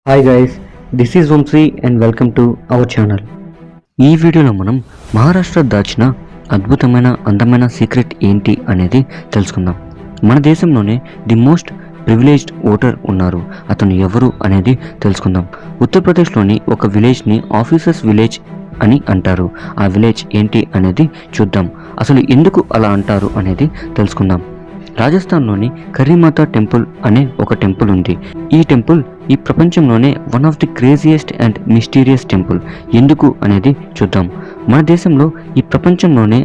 Hi guys, this is Vamshi and welcome to our channel. ఈ వీడియోలో మనం మహారాష్ట్ర దాచిన అద్భుతమైన అందమైన సీక్రెట్ ఏంటి అనేది తెలుసుకుందాం. మన దేశంలోనే ది మోస్ట్ ప్రివిలేజ్డ్ ఓటర్ ఉన్నారు. అతను ఎవరు అనేది తెలుసుకుందాం. ఉత్తరప్రదేశ్లోని ఒక విలేజ్ని ఆఫీసర్స్ విలేజ్ అని అంటారు. ఆ విలేజ్ ఏంటి అనేది చూద్దాం. అసలు ఎందుకు అలా అంటారు అనేది తెలుసుకుందాం. రాజస్థాన్లోని కర్రీమాతా టెంపుల్ అనే ఒక టెంపుల్ ఉంది. ఈ టెంపుల్ ఈ ప్రపంచంలోనే one of the craziest and mysterious temple. ఎందుకు అనేది చూద్దాం. మన దేశంలో ఈ ప్రపంచంలోనే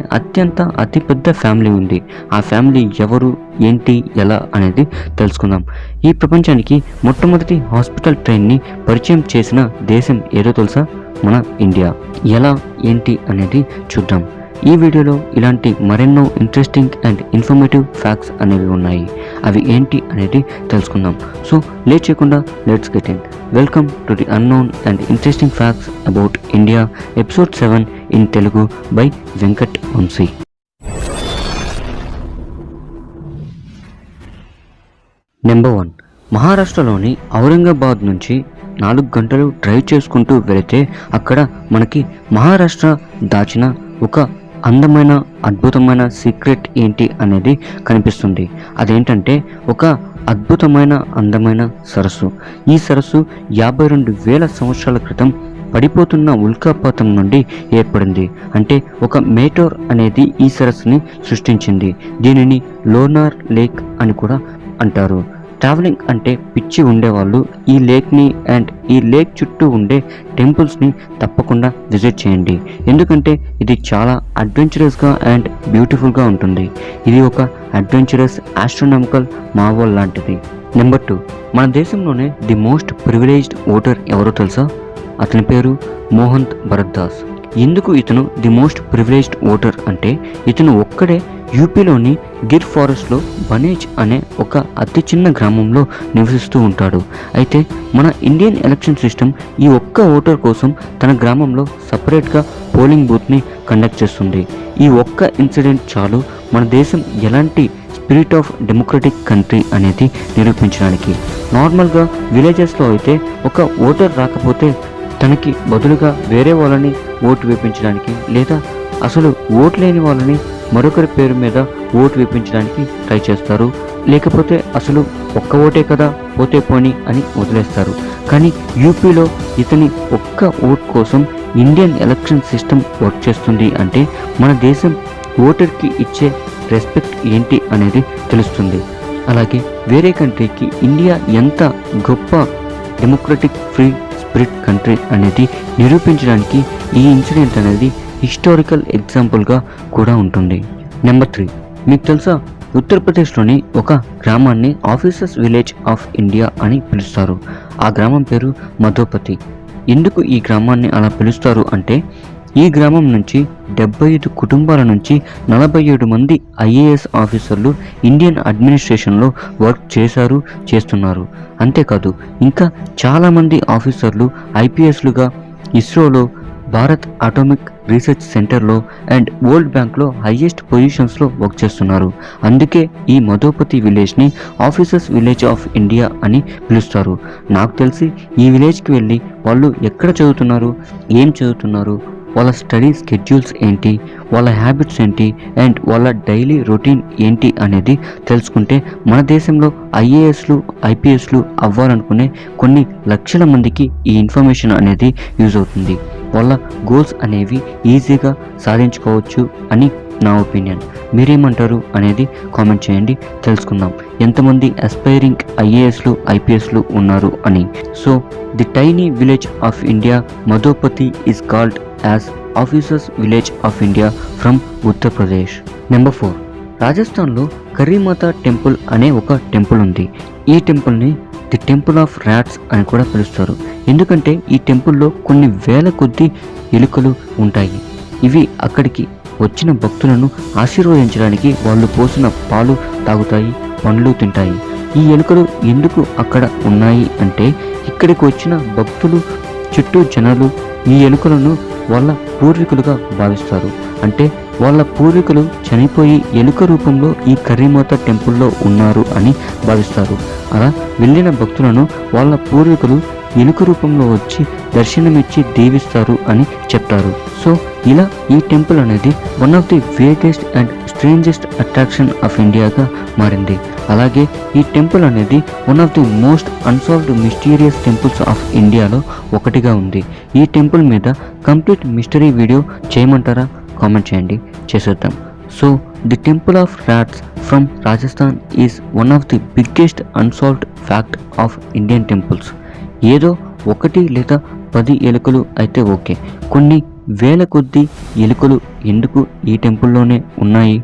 అతిపెద్ద ఫ్యామిలీ ఉంది. ఆ ఫ్యామిలీ ఎవరు, ఏంటి, ఎలా అనేది తెలుసుకుందాం. ఈ ప్రపంచానికి మొట్టమొదటి హాస్పిటల్ ట్రైన్ని పరిచయం చేసిన దేశం ఏదో తెలుసా? మన ఇండియా. ఎలా, ఏంటి అనేది చూద్దాం. ఈ వీడియోలో ఇలాంటి మరెన్నో ఇంట్రెస్టింగ్ అండ్ ఇన్ఫర్మేటివ్ ఫ్యాక్ట్స్ అనేవి ఉన్నాయి. అవి ఏంటి అనేది తెలుసుకుందాం. సో లేట్ చేయకుండా let's get in. Welcome to the unknown and interesting facts about India, episode 7 in Telugu by Venkat Vamshi. Number 1. మహారాష్ట్రలోని ఔరంగాబాద్ నుంచి 4 గంటలు డ్రైవ్ చేసుకుంటూ వెళితే అక్కడ మనకి మహారాష్ట్ర దాచిన ఒక అందమైన అద్భుతమైన సీక్రెట్ ఏంటి అనేది కనిపిస్తుంది. అదేంటంటే ఒక అద్భుతమైన అందమైన సరస్సు. ఈ సరస్సు 52,000 సంవత్సరాల క్రితం పడిపోతున్న ఉల్కాపాతం నుండి ఏర్పడింది. అంటే ఒక మేటోర్ అనేది ఈ సరస్సుని సృష్టించింది. దీనిని లోనార్ లేక్ అని కూడా అంటారు. ట్రావెలింగ్ అంటే పిచ్చి ఉండేవాళ్ళు ఈ లేక్ని అండ్ ఈ లేక్ చుట్టూ ఉండే టెంపుల్స్ని తప్పకుండా విజిట్ చేయండి. ఎందుకంటే ఇది చాలా అడ్వెంచరస్గా అండ్ బ్యూటిఫుల్గా ఉంటుంది. ఇది ఒక అడ్వెంచరస్ ఆస్ట్రోనామికల్ మార్వెల్ లాంటిది. నెంబర్ 2. మన దేశంలోనే ది మోస్ట్ ప్రివిలేజ్డ్ ఓటర్ ఎవరో తెలుసా? అతని పేరు మోహంత్ భరద్వాజ్. ఎందుకు ఇతను ది మోస్ట్ ప్రివిలేజ్డ్ ఓటర్ అంటే ఇతను ఒక్కడే యూపీలోని గిర్ ఫారెస్ట్లో బనేజ్ అనే ఒక అతి చిన్న గ్రామంలో నివసిస్తూ ఉంటాడు. అయితే మన ఇండియన్ ఎలక్షన్ సిస్టమ్ ఈ ఒక్క ఓటర్ కోసం తన గ్రామంలో సపరేట్గా పోలింగ్ బూత్ని కండక్ట్ చేస్తుంది. ఈ ఒక్క ఇన్సిడెంట్ చాలు మన దేశం ఎలాంటి స్పిరిట్ ఆఫ్ డెమోక్రటిక్ కంట్రీ అనేది నిరూపించడానికి. నార్మల్గా విలేజెస్లో అయితే ఒక ఓటర్ రాకపోతే తనకి బదులుగా వేరే వాళ్ళని ఓటు వేయించడానికి లేదా అసలు ఓటు లేని వాళ్ళని మరొకరి పేరు మీద ఓటు వేయించడానికి ట్రై చేస్తారు. లేకపోతే అసలు ఒక్క ఓటే కదా పోతే పోని అని వదిలేస్తారు. కానీ యూపీలో ఇతని ఒక్క ఓట్ కోసం ఇండియన్ ఎలక్షన్ సిస్టమ్ వర్క్ చేస్తుంది. అంటే మన దేశం ఓటర్కి ఇచ్చే రెస్పెక్ట్ ఏంటి అనేది తెలుస్తుంది. అలాగే వేరే కంట్రీకి ఇండియా ఎంత గొప్ప డెమోక్రటిక్ ఫ్రీ స్పిరిట్ కంట్రీ అనేది నిరూపించడానికి ఈ ఇన్సిడెంట్ అనేది హిస్టారికల్ ఎగ్జాంపుల్గా కూడా ఉంటుంది. నెంబర్ 3. మీకు తెలుసా, ఉత్తరప్రదేశ్లోని ఒక గ్రామాన్ని ఆఫీసర్స్ విలేజ్ ఆఫ్ ఇండియా అని పిలుస్తారు. ఆ గ్రామం పేరు మధోపతి. ఎందుకు ఈ గ్రామాన్ని అలా పిలుస్తారు అంటే ఈ గ్రామం నుంచి 75 కుటుంబాల నుంచి 47 మంది ఐఏఎస్ ఆఫీసర్లు ఇండియన్ అడ్మినిస్ట్రేషన్లో వర్క్ చేస్తున్నారు. అంతేకాదు ఇంకా చాలామంది ఆఫీసర్లు ఐపీఎస్లుగా ఇస్రోలో, భారత్ అటామిక్ రీసెర్చ్ సెంటర్లో అండ్ వరల్డ్ బ్యాంక్లో హైయెస్ట్ పొజిషన్స్లో వర్క్ చేస్తున్నారు. అందుకే ఈ మధోపతి విలేజ్ని ఆఫీసర్స్ విలేజ్ ఆఫ్ ఇండియా అని పిలుస్తారు. నాకు తెలిసి ఈ విలేజ్కి వెళ్ళి వాళ్ళు ఎక్కడ చదువుతున్నారు, ఏం చదువుతున్నారు, వాళ్ళ స్టడీ స్కెడ్యూల్స్ ఏంటి, వాళ్ళ హ్యాబిట్స్ ఏంటి అండ్ వాళ్ళ డైలీ రొటీన్ ఏంటి అనేది తెలుసుకుంటే మన దేశంలో ఐఏఎస్లు ఐపీఎస్లు అవ్వాలనుకునే కొన్ని లక్షల మందికి ఈ ఇన్ఫర్మేషన్ అనేది యూజ్ అవుతుంది. వాళ్ళ గోల్స్ అనేవి ఈజీగా సాధించుకోవచ్చు అని నా ఒపీనియన్. మీరేమంటారు అనేది కామెంట్ చేయండి, తెలుసుకుందాం ఎంతమంది అస్పైరింగ్ ఐఏఎస్లు ఐపీఎస్లు ఉన్నారు అని. So the tiny village of India Madhopatti is called as officers village of India from Uttar Pradesh. Number 4. రాజస్థాన్లో కర్రీమాతా టెంపుల్ అనే ఒక టెంపుల్ ఉంది. ఈ టెంపుల్ని ది టెంపుల్ ఆఫ్ ర్యాట్స్ అని కూడా పిలుస్తారు. ఎందుకంటే ఈ టెంపుల్లో కొన్ని వేల కొద్ది ఎలుకలు ఉంటాయి. ఇవి అక్కడికి వచ్చిన భక్తులను ఆశీర్వదించడానికి వాళ్ళు పోసిన పాలు తాగుతాయి, పండ్లు తింటాయి. ఈ ఎలుకలు ఎందుకు అక్కడ ఉన్నాయి అంటే ఇక్కడికి వచ్చిన భక్తులు చుట్టూ జనాలు ఈ ఎలుకలను వాళ్ళ పూర్వీకులుగా భావిస్తారు. అంటే వాళ్ళ పూర్వీకులు చనిపోయి ఎలుక రూపంలో ఈ కర్రీమాతా టెంపుల్లో ఉన్నారు అని భావిస్తారు. అలా వెళ్ళిన భక్తులను వాళ్ళ పూర్వీకులు ఎలుక రూపంలో వచ్చి దర్శనమిచ్చి దీవిస్తారు అని చెప్తారు. సో ఇలా ఈ టెంపుల్ అనేది one of the greatest and strangest attraction of ఇండియాగా మారింది. అలాగే ఈ టెంపుల్ అనేది one of the most unsolved mysterious temples of ఇండియాలో ఒకటిగా ఉంది. ఈ టెంపుల్ మీద కంప్లీట్ మిస్టరీ వీడియో చేయమంటారా? కామెంట్ చేయండి, చేసేద్దాం. So the temple of rats from Rajasthan is one of the biggest unsolved fact of Indian temples. ఏదో 1 లేదా 10 ఎలుకలు అయితే ఓకే, కొన్ని వేల కొద్ది ఎలుకలు ఎందుకు ఈ టెంపుల్లోనే ఉన్నాయి?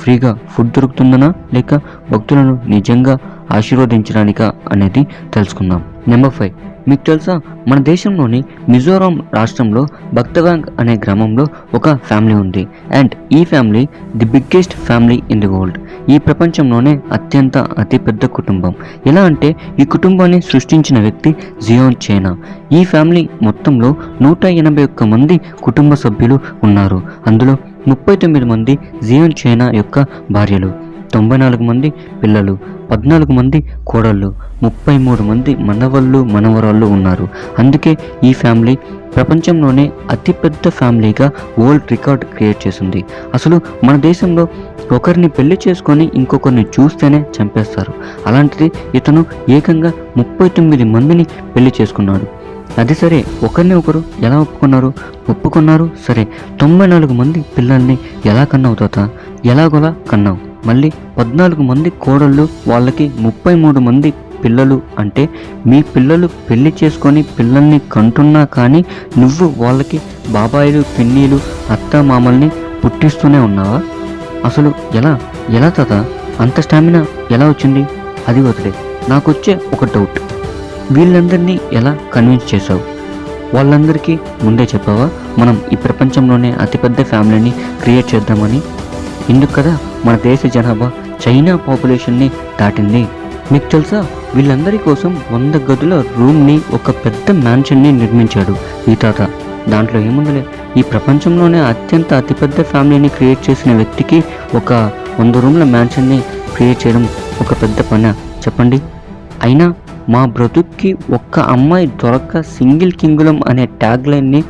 ఫ్రీగా ఫుడ్ దొరుకుతుందనా, లేక భక్తులను నిజంగా ఆశీర్వదించడానికా అనేది తెలుసుకుందాం. నెంబర్ 5, మీకు తెలుసా, మన దేశంలోని మిజోరాం రాష్ట్రంలో భక్తవాంగ్ అనే గ్రామంలో ఒక ఫ్యామిలీ ఉంది. అండ్ ఈ family the biggest family in the world. ఈ ప్రపంచంలోనే అతిపెద్ద కుటుంబం. ఎలా అంటే ఈ కుటుంబాన్ని సృష్టించిన వ్యక్తి జియోన్ చైనా. ఈ ఫ్యామిలీ మొత్తంలో 181 మంది కుటుంబ సభ్యులు ఉన్నారు. అందులో 39 మంది జియోన్ చైనా యొక్క భార్యలు, 94 మంది పిల్లలు, 14 మంది కోడళ్ళు, 33 మంది మనవరాళ్ళు ఉన్నారు. అందుకే ఈ ఫ్యామిలీ ప్రపంచంలోనే అతిపెద్ద ఫ్యామిలీగా వరల్డ్ రికార్డ్ క్రియేట్ చేసింది. అసలు మన దేశంలో ఒకరిని పెళ్లి చేసుకొని ఇంకొకరిని చూస్తేనే చంపేస్తారు. అలాంటిది ఇతను ఏకంగా 39 మందిని పెళ్లి చేసుకున్నాడు. అది సరే, ఒకరిని ఒకరు ఎలా ఒప్పుకున్నారు సరే, 94 మంది పిల్లల్ని ఎలా కన్నావు తాత? ఎలాగోలా కన్నావు. మళ్ళీ 14 మంది కోడళ్ళు, వాళ్ళకి 33 మంది పిల్లలు. అంటే మీ పిల్లలు పెళ్లి చేసుకొని పిల్లల్ని కంటున్నా కానీ నువ్వు వాళ్ళకి బాబాయిలు, పిన్నీలు, అత్త మామల్ని పుట్టిస్తూనే ఉన్నావా? అసలు ఎలా తాత? అంత స్టామినా ఎలా వచ్చింది? అది వదిలే, నాకొచ్చే ఒక డౌట్, వీళ్ళందరినీ ఎలా కన్విన్స్ చేసావు? వాళ్ళందరికీ ముందే చెప్పావా మనం ఈ ప్రపంచంలోనే అతిపెద్ద ఫ్యామిలీని క్రియేట్ చేద్దామని? ఎందుకు కదా మన దేశ జనాభా చైనా పాపులేషన్ని దాటింది. మీకు తెలుసా, వీళ్ళందరి కోసం 100 గదుల రూమ్ని, ఒక పెద్ద మ్యాన్షన్ని నిర్మించాడు ఈ తాత. దాంట్లో ఏముందిలే, ఈ ప్రపంచంలోనే అతిపెద్ద ఫ్యామిలీని క్రియేట్ చేసిన వ్యక్తికి ఒక 100 రూమ్ల మ్యాన్షన్ని క్రియేట్ చేయడం ఒక పెద్ద పని చెప్పండి. అయినా మా బ్రతుక్కి ఒక్క అమ్మాయి దొరక్క సింగిల్ కింగులం అనే ట్యాగ్ లైన్ని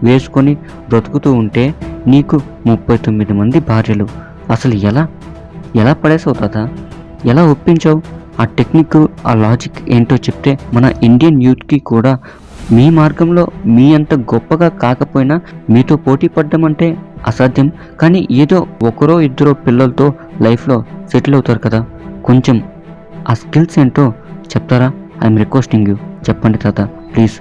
వేసుకొని బ్రతుకుతూ ఉంటే నీకు 39 మంది భార్యలు. అసలు ఎలా పడేసావు తాత? ఎలా ఒప్పించావు? ఆ టెక్నిక్, ఆ లాజిక్ ఏంటో చెప్తే మన ఇండియన్ యూత్కి కూడా మీ మార్గంలో మీ అంత గొప్పగా కాకపోయినా మీతో పోటీ పడ్డం అంటే అసాధ్యం, కానీ ఏదో 1-2 పిల్లలతో లైఫ్లో సెటిల్ అవుతారు కదా. కొంచెం ఆ స్కిల్స్ ఏంటో చెప్తారా? ఐఎమ్ రిక్వెస్టింగ్ యూ, చెప్పండి తాత ప్లీజ్.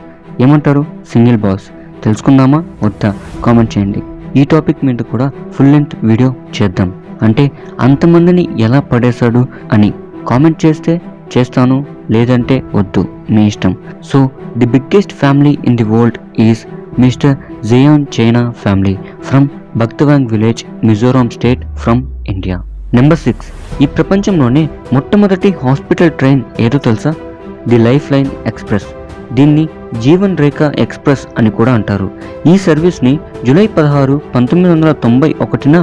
ఏమంటారు? సింగిల్ బాస్ తెలుసుకుందామా వద్దా? కామెంట్ చేయండి. ఈ టాపిక్ మీద కూడా ఫుల్ లెంత్ వీడియో చేద్దాం. అంటే అంతమందిని ఎలా పడేశాడు అని కామెంట్ చేస్తే చేస్తాను, లేదంటే వద్దు, మీ ఇష్టం. So the biggest family in the world is mister Ziona Chana family from Baktawng village, Mizoram state, from India. Number 6, ఈ ప్రపంచంలోనే మొట్టమొదటి హాస్పిటల్ ట్రైన్ ఏదో తెలుసా? The lifeline express. దీన్ని జీవన్ రేఖ ఎక్స్ప్రెస్ అని కూడా అంటారు. ఈ సర్వీస్ని జూలై 16, 1991న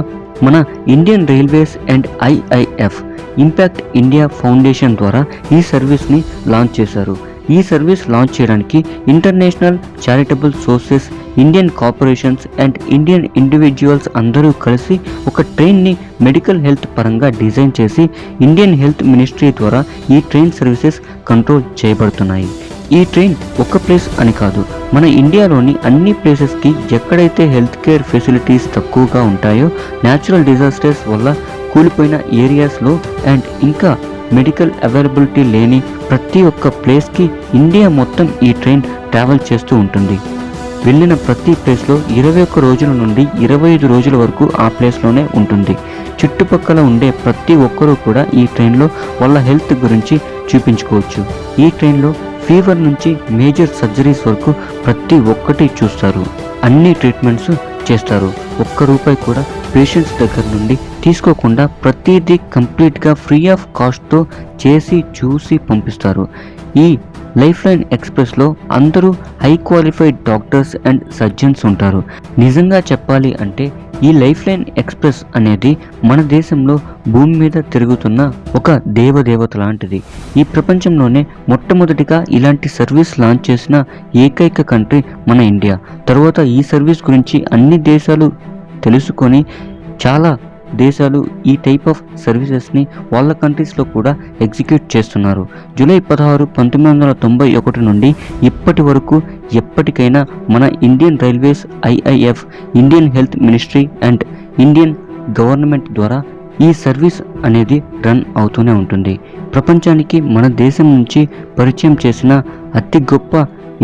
మన Indian railways and IIF impact India foundation ద్వారా ఈ సర్వీస్ని లాంచ్ చేశారు. ఈ సర్వీస్ లాంచ్ చేయడానికి international charitable sources, Indian corporations and Indian individuals అందరూ కలిసి ఒక ట్రైన్ని మెడికల్ హెల్త్ పరంగా డిజైన్ చేసి ఇండియన్ హెల్త్ మినిస్ట్రీ ద్వారా ఈ ట్రైన్ సర్వీసెస్ కంట్రోల్ చేయబడుతున్నాయి. ఈ ట్రైన్ ఒక్క ప్లేస్ అని కాదు, మన ఇండియాలోని అన్ని ప్లేసెస్కి ఎక్కడైతే హెల్త్ కేర్ ఫెసిలిటీస్ తక్కువగా ఉంటాయో, న్యాచురల్ డిజాస్టర్స్ వల్ల కూలిపోయిన ఏరియాస్లో అండ్ ఇంకా మెడికల్ అవైలబిలిటీ లేని ప్రతి ఒక్క ప్లేస్కి ఇండియా మొత్తం ఈ ట్రైన్ ట్రావెల్ చేస్తూ ఉంటుంది. వెళ్ళిన ప్రతి ప్లేస్లో 21 రోజుల నుండి 25 రోజుల వరకు ఆ ప్లేస్లోనే ఉంటుంది. చుట్టుపక్కల ఉండే ప్రతి ఒక్కరూ కూడా ఈ ట్రైన్లో వాళ్ళ హెల్త్ గురించి చూపించుకోవచ్చు. ఈ ట్రైన్లో ఫీవర్ నుంచి మేజర్ సర్జరీస్ వరకు ప్రతి ఒక్కటి చూస్తారు, అన్ని ట్రీట్మెంట్స్ చేస్తారు. ₹1 కూడా పేషెంట్స్ దగ్గర నుండి తీసుకోకుండా ప్రతిదీ కంప్లీట్గా ఫ్రీ ఆఫ్ కాస్ట్తో చేసి చూసి పంపిస్తారు. ఈ లైఫ్ లైన్ ఎక్స్ప్రెస్లో అందరూ high qualified doctors and surgeons ఉంటారు. నిజంగా చెప్పాలి అంటే ఈ లైఫ్ లైన్ ఎక్స్ప్రెస్ అనేది మన దేశంలో భూమి మీద తిరుగుతున్న ఒక దేవదేవత లాంటిది. ఈ ప్రపంచంలోనే మొట్టమొదటిగా ఇలాంటి సర్వీస్ లాంచ్ చేసిన ఏకైక కంట్రీ మన ఇండియా. తర్వాత ఈ సర్వీస్ గురించి అన్ని దేశాలు తెలుసుకొని చాలా దేశాలు ఈ టైప్ ఆఫ్ సర్వీసెస్ని వాళ్ళ కంట్రీస్లో కూడా ఎగ్జిక్యూట్ చేస్తున్నారు. జూలై 16, 1991 నుండి ఇప్పటి వరకు ఎప్పటికైనా మన Indian railways, IIF, Indian health ministry and Indian government ద్వారా ఈ సర్వీస్ అనేది రన్ అవుతూనే ఉంటుంది. ప్రపంచానికి మన దేశం నుంచి పరిచయం చేసిన అతి గొప్ప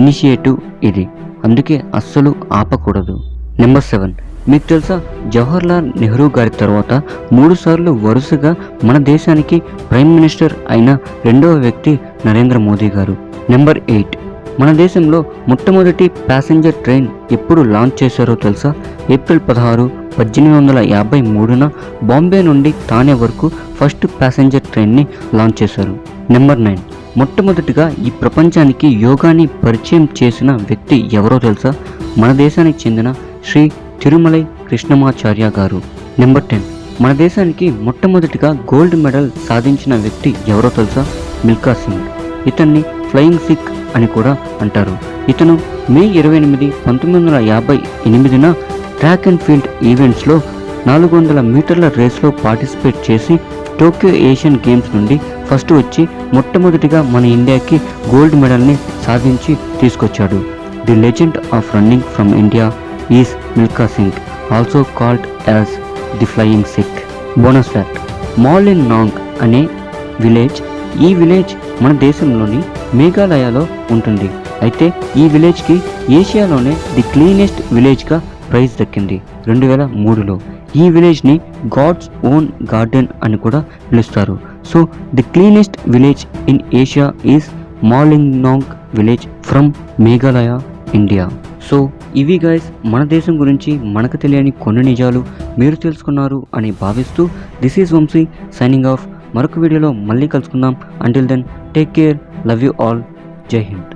ఇనిషియేటివ్ ఇది, అందుకే అస్సలు ఆపకూడదు. నెంబర్ 7, మీకు తెలుసా, జవహర్లాల్ నెహ్రూ గారి తర్వాత 3 సార్లు వరుసగా మన దేశానికి ప్రైమ్ మినిస్టర్ అయిన రెండవ వ్యక్తి నరేంద్ర మోదీ గారు. నెంబర్ 8, మన దేశంలో మొట్టమొదటి ప్యాసింజర్ ట్రైన్ ఎప్పుడు లాంచ్ చేశారో తెలుసా? ఏప్రిల్ 16, 1853న బాంబే నుండి థానే వరకు ఫస్ట్ ప్యాసింజర్ ట్రైన్ని లాంచ్ చేశారు. నెంబర్ 9, మొట్టమొదటిగా ఈ ప్రపంచానికి యోగాని పరిచయం చేసిన వ్యక్తి ఎవరో తెలుసా? మన దేశానికి చెందిన శ్రీ తిరుమలై కృష్ణమాచార్య గారు. నెంబర్ 10, మన దేశానికి మొట్టమొదటిగా గోల్డ్ మెడల్ సాధించిన వ్యక్తి ఎవరో తెలుసా? మిల్కా సింగ్. ఇతన్ని ఫ్లయింగ్ సిక్ అని కూడా అంటారు. ఇతను మే 28, 1958న ట్రాక్ అండ్ ఫీల్డ్ ఈవెంట్స్లో 400 మీటర్ల రేస్లో పార్టిసిపేట్ చేసి టోక్యో ఏషియన్ గేమ్స్ నుండి ఫస్ట్ వచ్చి మొట్టమొదటిగా మన ఇండియాకి గోల్డ్ మెడల్ని సాధించి తీసుకొచ్చాడు. The legend of running from India is Milkha Singh, also called as the flying Sikh. Bonus fact, Mawlynnong అనే విలేజ్, ఈ విలేజ్ మన దేశంలోని మేఘాలయలో ఉంటుంది. అయితే ఈ విలేజ్కి ఏషియాలోనే ది క్లీనెస్ట్ విలేజ్గా ప్రైజ్ దక్కింది 2003లో. ఈ విలేజ్ని గాడ్స్ ఓన్ గార్డెన్ అని కూడా పిలుస్తారు. So the cleanest village in Asia is Mawlynnong village from Meghalaya, India. So ఇవి గైస్ మన దేశం గురించి మనకు తెలియని కొన్ని నిజాలు మీరు తెలుసుకున్నారు అని భావిస్తూ this is Vamshi signing off. మరొక వీడియోలో మళ్ళీ కలుసుకుందాం. Until then take care, love you all, Jai Hind.